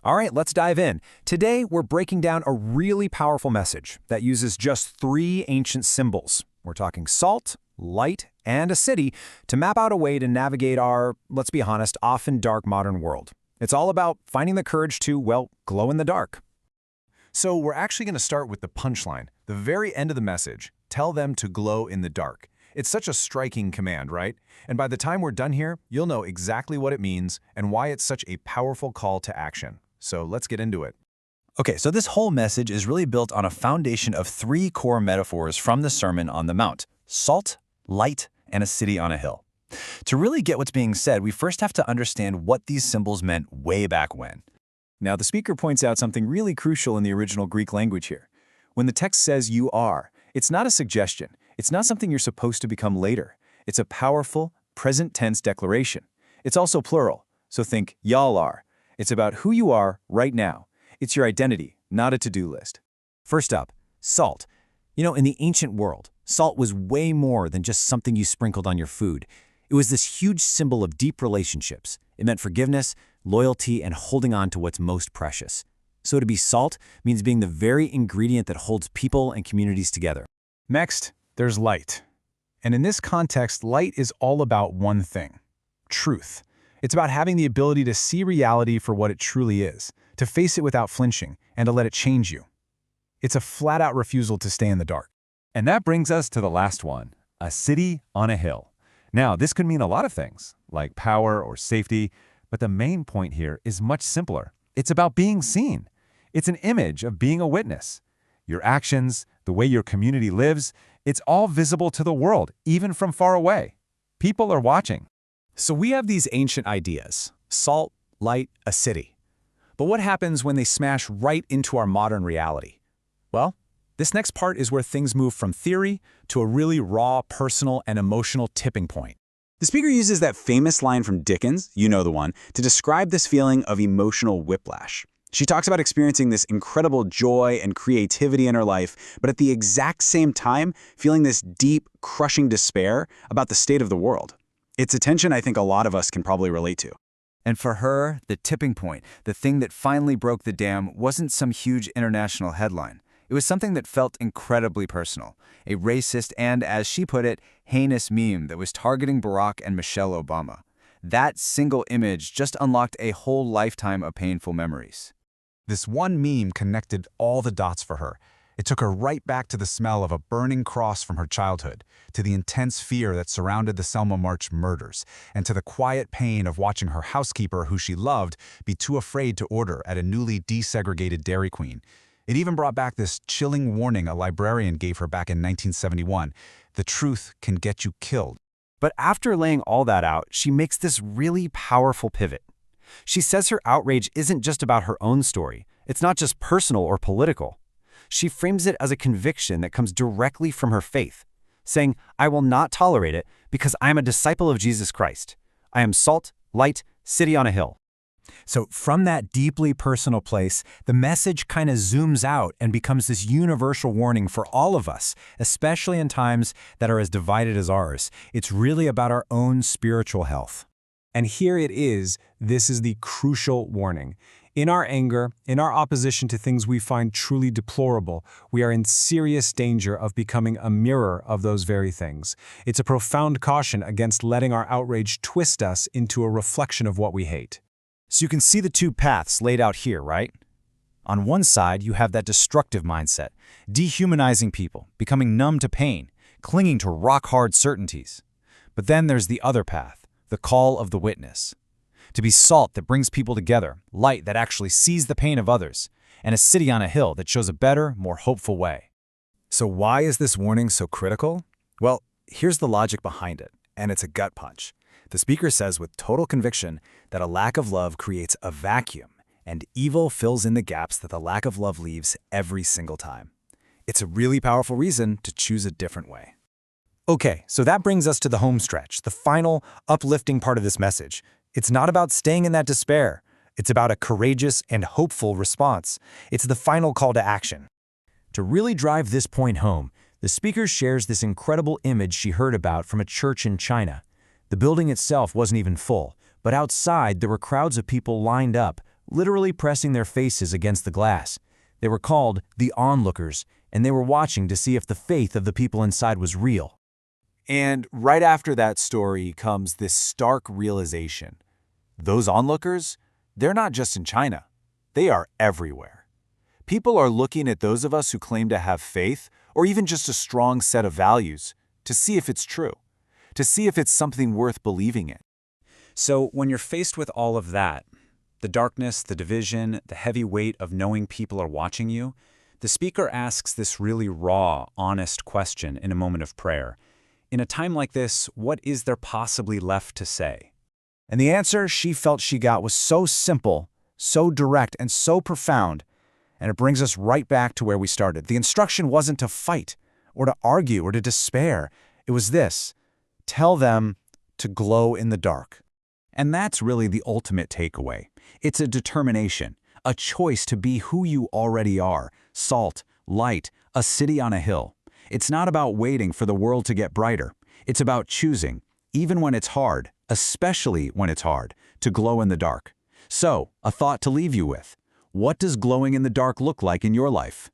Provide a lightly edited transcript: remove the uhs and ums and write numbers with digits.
All right, let's dive in. Today, we're breaking down a really powerful message that uses just 3 ancient symbols. We're talking salt, light, and a city to map out a way to navigate our, let's be honest, often dark modern world. It's all about finding the courage to, well, glow in the dark. So we're actually going to start with the punchline, the very end of the message. Tell them to glow in the dark. It's such a striking command, right? And by the time we're done here, you'll know exactly what it means and why it's such a powerful call to action. So let's get into it. Okay, so this whole message is really built on a foundation of 3 core metaphors from the Sermon on the Mount: salt, light, and a city on a hill. To really get what's being said, we first have to understand what these symbols meant way back when. Now, the speaker points out something really crucial in the original Greek language here. When the text says you are, it's not a suggestion. It's not something you're supposed to become later. It's a powerful, present tense declaration. It's also plural, so think y'all are. It's about who you are right now. It's your identity, not a to-do list. First up, salt. In the ancient world, salt was way more than just something you sprinkled on your food. It was this huge symbol of deep relationships. It meant forgiveness, loyalty, and holding on to what's most precious. So to be salt means being the very ingredient that holds people and communities together. Next, there's light. And in this context, light is all about one thing: truth. It's about having the ability to see reality for what it truly is, to face it without flinching, and to let it change you. It's a flat-out refusal to stay in the dark. And that brings us to the last one: a city on a hill. Now, this could mean a lot of things, like power or safety, but the main point here is much simpler. It's about being seen. It's an image of being a witness. Your actions, the way your community lives, it's all visible to the world, even from far away. People are watching. So we have these ancient ideas: salt, light, a city. But what happens when they smash right into our modern reality? Well, this next part is where things move from theory to a really raw, personal, and emotional tipping point. The speaker uses that famous line from Dickens, you know the one, to describe this feeling of emotional whiplash. She talks about experiencing this incredible joy and creativity in her life, but at the exact same time, feeling this deep, crushing despair about the state of the world. It's a tension I think a lot of us can probably relate to. And for her, the tipping point, the thing that finally broke the dam, wasn't some huge international headline. It was something that felt incredibly personal, a racist and, as she put it, heinous meme that was targeting Barack and Michelle Obama. That single image just unlocked a whole lifetime of painful memories. This one meme connected all the dots for her. It took her right back to the smell of a burning cross from her childhood, to the intense fear that surrounded the Selma March murders, and to the quiet pain of watching her housekeeper, who she loved, be too afraid to order at a newly desegregated Dairy Queen. It even brought back this chilling warning a librarian gave her back in 1971: the truth can get you killed. But after laying all that out, she makes this really powerful pivot. She says her outrage isn't just about her own story. It's not just personal or political. She frames it as a conviction that comes directly from her faith, saying, "I will not tolerate it because I am a disciple of Jesus Christ. I am salt, light, city on a hill." So from that deeply personal place, the message kind of zooms out and becomes this universal warning for all of us, especially in times that are as divided as ours. It's really about our own spiritual health. And here it is. This is the crucial warning. In our anger, in our opposition to things we find truly deplorable, we are in serious danger of becoming a mirror of those very things. It's a profound caution against letting our outrage twist us into a reflection of what we hate. So you can see the 2 paths laid out here, right? On one side, you have that destructive mindset, dehumanizing people, becoming numb to pain, clinging to rock-hard certainties. But then there's the other path, the call of the witness. To be salt that brings people together, light that actually sees the pain of others, and a city on a hill that shows a better, more hopeful way. So why is this warning so critical? Well, here's the logic behind it, and it's a gut punch. The speaker says with total conviction that a lack of love creates a vacuum, and evil fills in the gaps that the lack of love leaves every single time. It's a really powerful reason to choose a different way. Okay, so that brings us to the home stretch, the final, uplifting part of this message. It's not about staying in that despair. It's about a courageous and hopeful response. It's the final call to action. To really drive this point home, the speaker shares this incredible image she heard about from a church in China. The building itself wasn't even full, but outside there were crowds of people lined up, literally pressing their faces against the glass. They were called the onlookers, and they were watching to see if the faith of the people inside was real. And right after that story comes this stark realization. Those onlookers, they're not just in China. They are everywhere. People are looking at those of us who claim to have faith, or even just a strong set of values, to see if it's true, to see if it's something worth believing in. So when you're faced with all of that, the darkness, the division, the heavy weight of knowing people are watching you, the speaker asks this really raw, honest question in a moment of prayer. In a time like this, what is there possibly left to say? And the answer she felt she got was so simple, so direct, and so profound. And it brings us right back to where we started. The instruction wasn't to fight, or to argue, or to despair. It was this: tell them to glow in the dark. And that's really the ultimate takeaway. It's a determination, a choice to be who you already are: salt, light, a city on a hill. It's not about waiting for the world to get brighter. It's about choosing, even when it's hard, especially when it's hard, to glow in the dark. So, a thought to leave you with: what does glowing in the dark look like in your life?